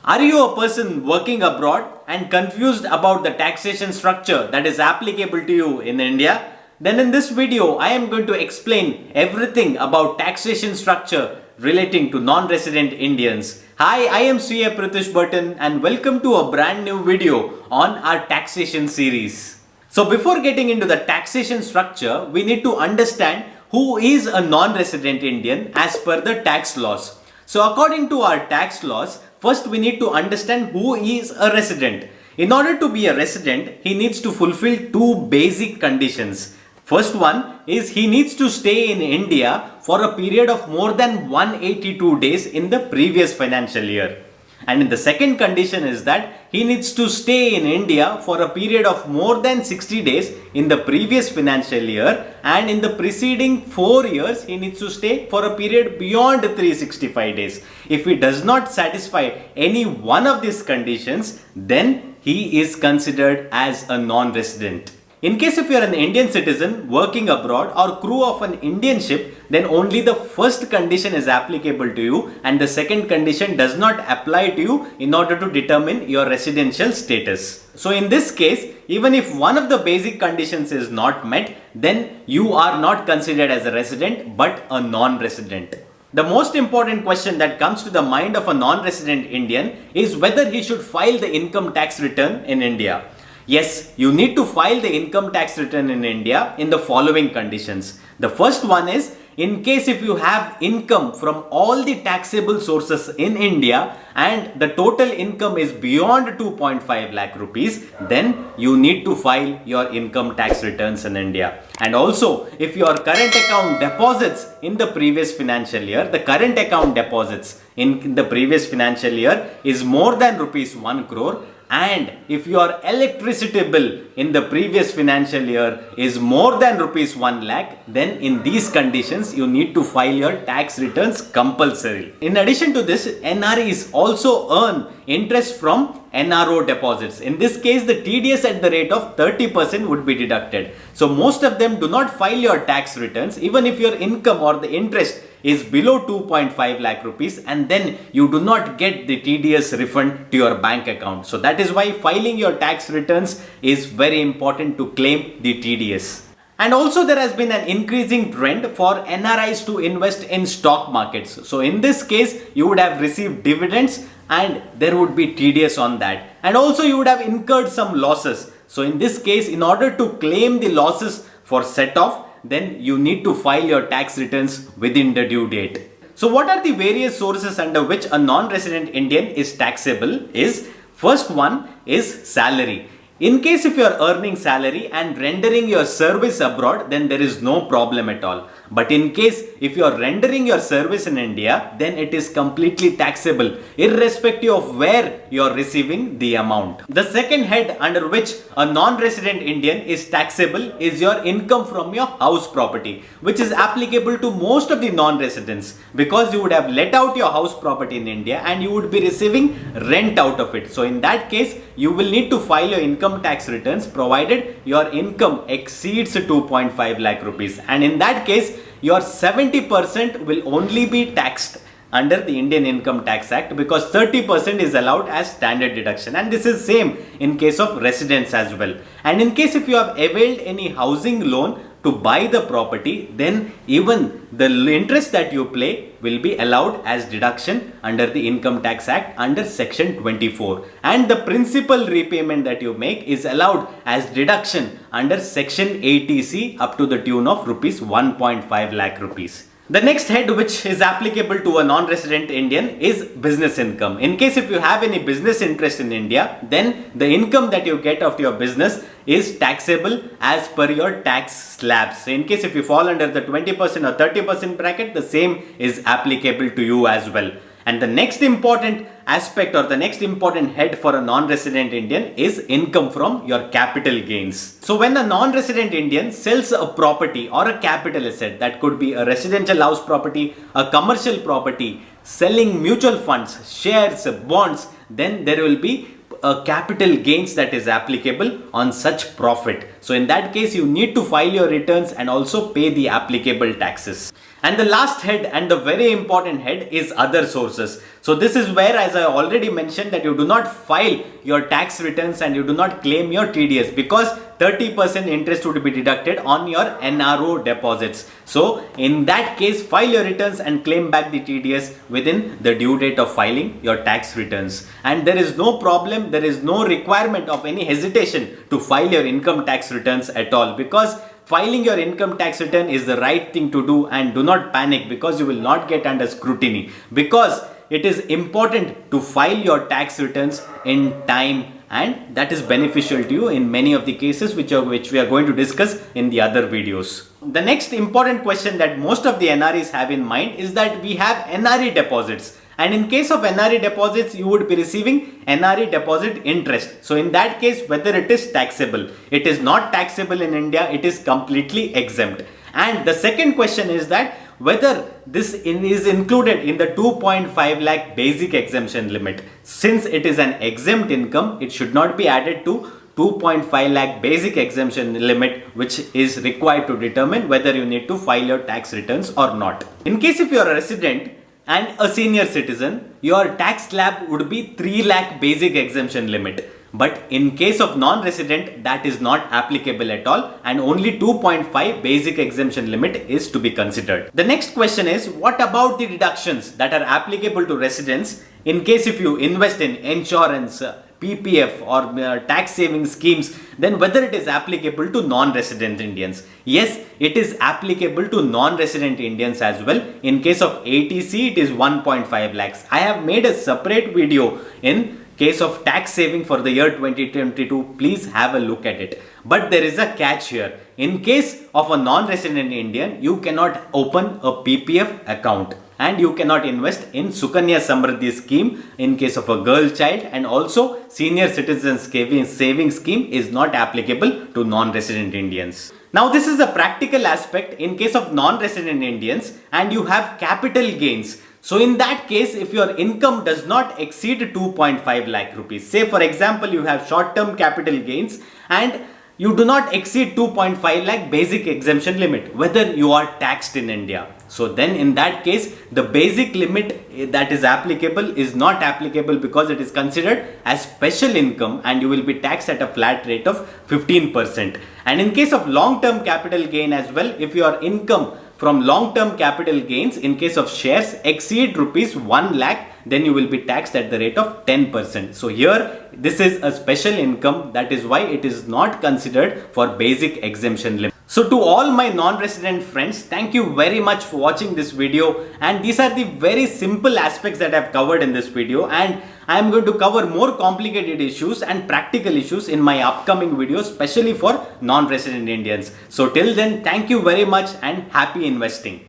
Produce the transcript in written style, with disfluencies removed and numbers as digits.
Are you a person working abroad and confused about the taxation structure that is applicable to you in India? Then in this video, I am going to explain everything about taxation structure relating to non-resident Indians. Hi, I am PRITISH Burton and welcome to a brand new video on our taxation series. So before getting into the taxation structure, we need to understand who is a non-resident Indian as per the tax laws. So according to our tax laws, first we need to understand who is a resident. In order to be a resident, he needs to fulfill two basic conditions. First one is he needs to stay in India for a period of more than 182 days in the previous financial year. And the second condition is that he needs to stay in India for a period of more than 60 days in the previous financial year, and in the preceding 4 years he needs to stay for a period beyond 365 days. If he does not satisfy any one of these conditions, then he is considered as a non-resident. In case if you are an Indian citizen working abroad or crew of an Indian ship, then only the first condition is applicable to you and the second condition does not apply to you in order to determine your residential status. So in this case, even if one of the basic conditions is not met, then you are not considered as a resident but a non-resident. The most important question that comes to the mind of a non-resident Indian is whether he should file the income tax return in India. Yes, you need to file the income tax return in India in the following conditions. The first one is, in case if you have income from all the taxable sources in India and the total income is beyond 2.5 lakh rupees, then you need to file your income tax returns in India. And also, if your current account deposits in the previous financial year, the current account deposits in the previous financial year is more than rupees 1 crore, and if your electricity bill in the previous financial year is more than rupees 1 lakh, then in these conditions you need to file your tax returns compulsory. In addition to this, NRIs also earn interest from NRO deposits. In this case, the TDS at the rate of 30% would be deducted. So most of them do not file your tax returns even if your income or the interest is below 2.5 lakh rupees, and then you do not get the TDS refund to your bank account. So that is why filing your tax returns is very important to claim the TDS. And also there has been an increasing trend for NRIs to invest in stock markets. So in this case, you would have received dividends and there would be TDS on that. And also you would have incurred some losses. So in this case, in order to claim the losses for set off, then you need to file your tax returns within the due date. So what are the various sources under which a non-resident Indian is taxable is, first one is salary. In case if you are earning salary and rendering your service abroad, then there is no problem at all. But in case if you are rendering your service in India, then it is completely taxable irrespective of where you are receiving the amount. The second head under which a non-resident Indian is taxable is your income from your house property, which is applicable to most of the non-residents because you would have let out your house property in India and you would be receiving rent out of it. So in that case, you will need to file your income tax returns provided your income exceeds 2.5 lakh rupees, and in that case your 70% will only be taxed under the Indian Income Tax Act because 30% is allowed as standard deduction, and this is same in case of residents as well. And in case if you have availed any housing loan to buy the property, then even the interest that you pay will be allowed as deduction under the Income Tax Act under section 24, and the principal repayment that you make is allowed as deduction under section 80C up to the tune of rupees 1.5 lakh rupees. The next head which is applicable to a non-resident Indian is business income. In case if you have any business interest in India, then the income that you get of your business is taxable as per your tax slabs. So in case if you fall under the 20% or 30% bracket, the same is applicable to you as well. And the next important aspect or the next important head for a non-resident Indian is income from your capital gains. So when a non-resident Indian sells a property or a capital asset, that could be a residential house property, a commercial property, selling mutual funds, shares, bonds, then there will be a capital gains that is applicable on such profit. So in that case, you need to file your returns and also pay the applicable taxes. And the last head and the very important head is other sources. So this is where, as I already mentioned, that you do not file your tax returns and you do not claim your TDS, because 30% interest would be deducted on your NRO deposits. So in that case, file your returns and claim back the TDS within the due date of filing your tax returns. And there is no problem, there is no requirement of any hesitation to file your income tax returns at all, because filing your income tax return is the right thing to do. And do not panic, because you will not get under scrutiny, because it is important to file your tax returns in time, and that is beneficial to you in many of the cases which we are going to discuss in the other videos. The next important question that most of the NRIs have in mind is that we have NRI deposits. And in case of NRI deposits, you would be receiving NRI deposit interest. So in that case, whether it is taxable, it is not taxable in India, it is completely exempt. And the second question is that whether this is included in the 2.5 lakh basic exemption limit. Since it is an exempt income, it should not be added to 2.5 lakh basic exemption limit, which is required to determine whether you need to file your tax returns or not. In case if you are a resident and a senior citizen, your tax slab would be 3 lakh basic exemption limit. But in case of non-resident, that is not applicable at all, and only 2.5 basic exemption limit is to be considered. The next question is, what about the deductions that are applicable to residents in case if you invest in insurance, PPF or tax saving schemes, then whether it is applicable to non-resident Indians? Yes, it is applicable to non-resident Indians as well. In case of ATC, it is 1.5 lakhs. I have made a separate video in case of tax saving for the year 2022. Please have a look at it. But there is a catch here. In case of a non-resident Indian, you cannot open a PPF account and you cannot invest in Sukanya Samriddhi scheme in case of a girl child, and also senior citizen saving scheme is not applicable to non-resident Indians. Now this is a practical aspect in case of non-resident Indians and you have capital gains. So in that case, if your income does not exceed 2.5 lakh rupees, say for example you have short-term capital gains and you do not exceed 2.5 lakh basic exemption limit, whether you are taxed in India. So then in that case, the basic limit that is applicable is not applicable, because it is considered as special income and you will be taxed at a flat rate of 15%. And in case of long-term capital gain as well, if your income from long-term capital gains in case of shares exceed rupees 1 lakh, then you will be taxed at the rate of 10%. So here, this is a special income. That is why it is not considered for basic exemption limit. So to all my non-resident friends, thank you very much for watching this video. And these are the very simple aspects that I have covered in this video. And I am going to cover more complicated issues and practical issues in my upcoming videos, especially for non-resident Indians. So till then, thank you very much and happy investing.